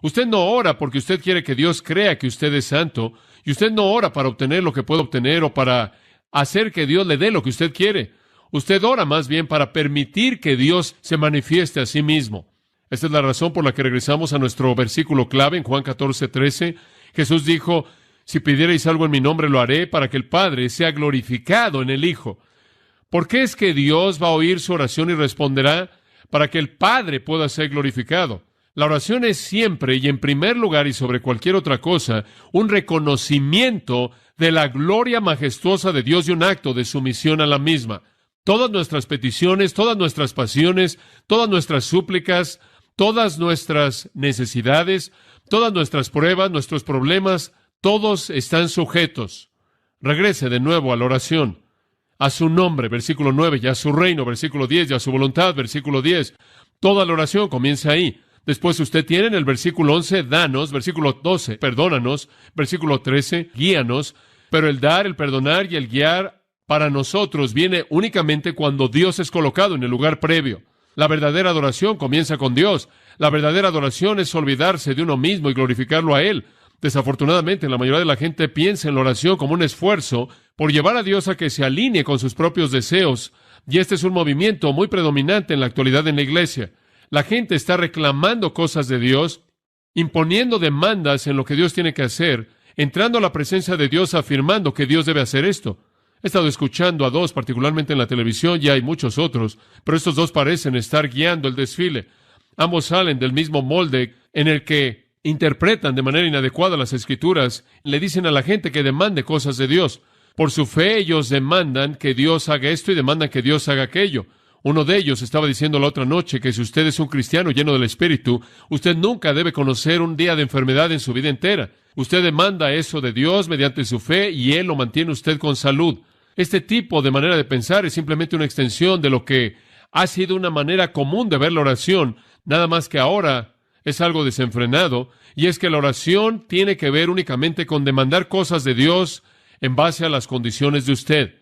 Usted no ora porque usted quiere que Dios crea que usted es santo, y usted no ora para obtener lo que puede obtener o para hacer que Dios le dé lo que usted quiere. Usted ora más bien para permitir que Dios se manifieste a sí mismo. Esta es la razón por la que regresamos a nuestro versículo clave en Juan 14:13. Jesús dijo, si pidierais algo en mi nombre lo haré, para que el Padre sea glorificado en el Hijo. ¿Por qué es que Dios va a oír su oración y responderá? Para que el Padre pueda ser glorificado. La oración es siempre y en primer lugar y sobre cualquier otra cosa un reconocimiento de la gloria majestuosa de Dios y un acto de sumisión a la misma. Todas nuestras peticiones, todas nuestras pasiones, todas nuestras súplicas, todas nuestras necesidades, todas nuestras pruebas, nuestros problemas, todos están sujetos. Regrese de nuevo a la oración. A su nombre, versículo 9, y a su reino, versículo 10, y a su voluntad, versículo 10. Toda la oración comienza ahí. Después usted tiene en el versículo 11, danos, versículo 12, perdónanos, versículo 13, guíanos, pero el dar, el perdonar y el guiar para nosotros viene únicamente cuando Dios es colocado en el lugar previo. La verdadera adoración comienza con Dios. La verdadera adoración es olvidarse de uno mismo y glorificarlo a Él. Desafortunadamente, la mayoría de la gente piensa en la oración como un esfuerzo por llevar a Dios a que se alinee con sus propios deseos, y este es un movimiento muy predominante en la actualidad en la iglesia. La gente está reclamando cosas de Dios, imponiendo demandas en lo que Dios tiene que hacer, entrando a la presencia de Dios afirmando que Dios debe hacer esto. He estado escuchando a dos, particularmente en la televisión, y hay muchos otros, pero estos dos parecen estar guiando el desfile. Ambos salen del mismo molde en el que interpretan de manera inadecuada las Escrituras, le dicen a la gente que demande cosas de Dios. Por su fe ellos demandan que Dios haga esto y demandan que Dios haga aquello. Uno de ellos estaba diciendo la otra noche que si usted es un cristiano lleno del Espíritu, usted nunca debe conocer un día de enfermedad en su vida entera. Usted demanda eso de Dios mediante su fe y Él lo mantiene usted con salud. Este tipo de manera de pensar es simplemente una extensión de lo que ha sido una manera común de ver la oración, nada más que ahora es algo desenfrenado, y es que la oración tiene que ver únicamente con demandar cosas de Dios en base a las condiciones de usted.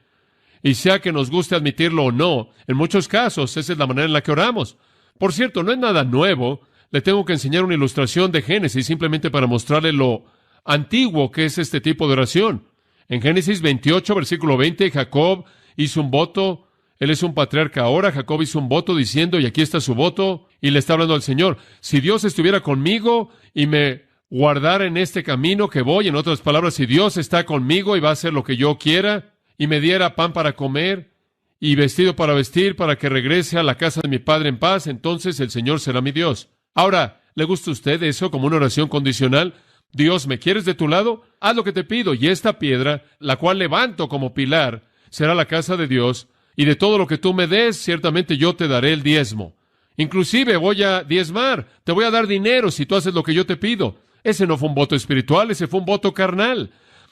Y sea que nos guste admitirlo o no, en muchos casos esa es la manera en la que oramos. Por cierto, no es nada nuevo. Le tengo que enseñar una ilustración de Génesis simplemente para mostrarle lo antiguo que es este tipo de oración. En Génesis 28, versículo 20, Jacob hizo un voto. Él es un patriarca ahora. Jacob hizo un voto diciendo, y aquí está su voto, y le está hablando al Señor. Si Dios estuviera conmigo y me guardara en este camino que voy, en otras palabras, si Dios está conmigo y va a hacer lo que yo quiera, y me diera pan para comer y vestido para vestir para que regrese a la casa de mi padre en paz, entonces el Señor será mi Dios. Ahora, ¿le gusta a usted eso como una oración condicional? Dios, ¿me quieres de tu lado? Haz lo que te pido, y esta piedra, la cual levanto como pilar, será la casa de Dios, y de todo lo que tú me des, ciertamente yo te daré el diezmo. Inclusive voy a diezmar, te voy a dar dinero si tú haces lo que yo te pido. Ese no fue un voto espiritual, ese fue un voto carnal.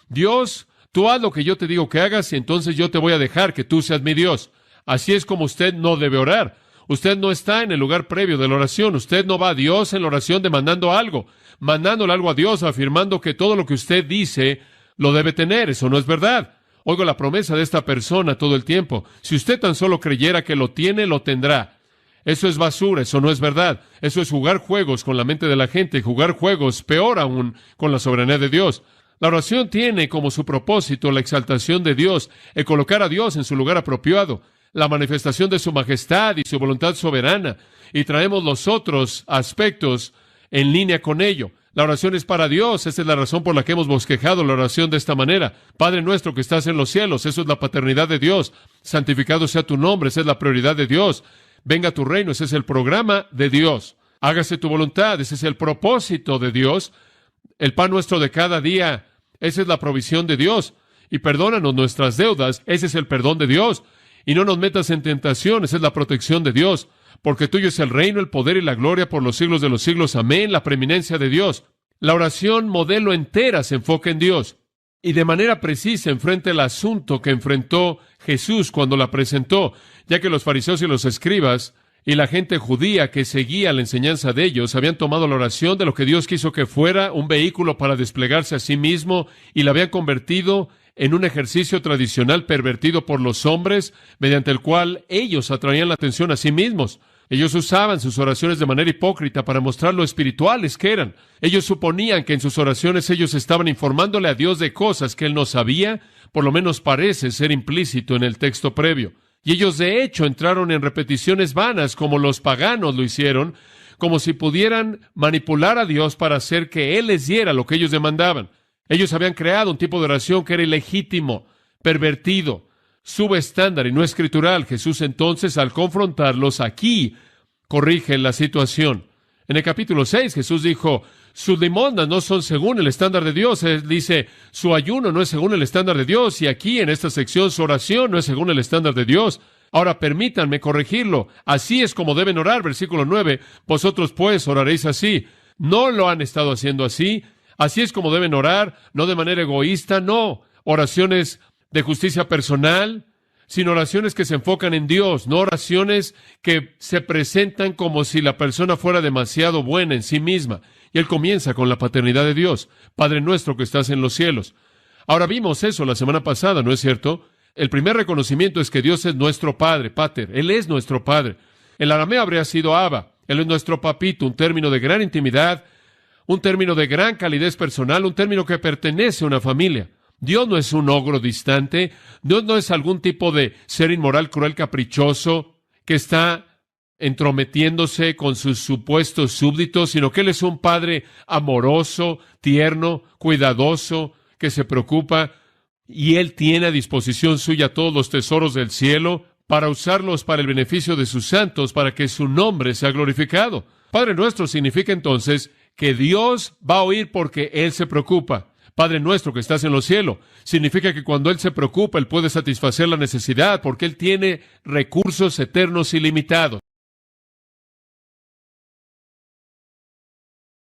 Dios, tú haz lo que yo te digo que hagas y entonces yo te voy a dejar que tú seas mi Dios. Así es como usted no debe orar. Usted no está en el lugar previo de la oración. Usted no va a Dios en la oración demandando algo, mandándole algo a Dios, afirmando que todo lo que usted dice lo debe tener. Eso no es verdad. Oigo la promesa de esta persona todo el tiempo. Si usted tan solo creyera que lo tiene, lo tendrá. Eso es basura, eso no es verdad. Eso es jugar juegos con la mente de la gente, jugar juegos, peor aún, con la soberanía de Dios. La oración tiene como su propósito la exaltación de Dios, el colocar a Dios en su lugar apropiado, la manifestación de su majestad y su voluntad soberana, y traemos los otros aspectos en línea con ello. La oración es para Dios. Esa es la razón por la que hemos bosquejado la oración de esta manera. Padre nuestro que estás en los cielos, eso es la paternidad de Dios. Santificado sea tu nombre, esa es la prioridad de Dios. Venga tu reino, ese es el programa de Dios. Hágase tu voluntad, ese es el propósito de Dios. El pan nuestro de cada día, esa es la provisión de Dios. Y perdónanos nuestras deudas, ese es el perdón de Dios. Y no nos metas en tentación, esa es la protección de Dios. Porque tuyo es el reino, el poder y la gloria por los siglos de los siglos. Amén, la preeminencia de Dios. La oración modelo entera se enfoca en Dios. Y de manera precisa enfrenta el asunto que enfrentó Jesús cuando la presentó, ya que los fariseos y los escribas y la gente judía que seguía la enseñanza de ellos habían tomado la oración de lo que Dios quiso que fuera, un vehículo para desplegarse a sí mismo, y la habían convertido en un ejercicio tradicional pervertido por los hombres, mediante el cual ellos atraían la atención a sí mismos. Ellos usaban sus oraciones de manera hipócrita para mostrar lo espirituales que eran. Ellos suponían que en sus oraciones ellos estaban informándole a Dios de cosas que Él no sabía, por lo menos parece ser implícito en el texto previo. Y ellos de hecho entraron en repeticiones vanas como los paganos lo hicieron, como si pudieran manipular a Dios para hacer que Él les diera lo que ellos demandaban. Ellos habían creado un tipo de oración que era ilegítimo, pervertido, subestándar y no escritural. Jesús entonces, al confrontarlos aquí, corrige la situación. En el capítulo 6, Jesús dijo, sus limosnas no son según el estándar de Dios. Él dice, su ayuno no es según el estándar de Dios. Y aquí, en esta sección, su oración no es según el estándar de Dios. Ahora, permítanme corregirlo. Así es como deben orar. Versículo 9, vosotros pues oraréis así. No lo han estado haciendo así. Así es como deben orar, no de manera egoísta, no. Oraciones de justicia personal, sino oraciones que se enfocan en Dios, no oraciones que se presentan como si la persona fuera demasiado buena en sí misma. Y Él comienza con la paternidad de Dios. Padre nuestro que estás en los cielos. Ahora vimos eso la semana pasada, ¿no es cierto? El primer reconocimiento es que Dios es nuestro Padre, Pater. Él es nuestro Padre. El arameo habría sido Abba. Él es nuestro papito, un término de gran intimidad, un término de gran calidez personal, un término que pertenece a una familia. Dios no es un ogro distante. Dios no es algún tipo de ser inmoral, cruel, caprichoso, que está entrometiéndose con sus supuestos súbditos, sino que Él es un Padre amoroso, tierno, cuidadoso, que se preocupa, y Él tiene a disposición suya todos los tesoros del cielo para usarlos para el beneficio de sus santos, para que su nombre sea glorificado. Padre nuestro significa entonces que Dios va a oír porque Él se preocupa. Padre nuestro que estás en los cielos, significa que cuando Él se preocupa, Él puede satisfacer la necesidad, porque Él tiene recursos eternos ilimitados.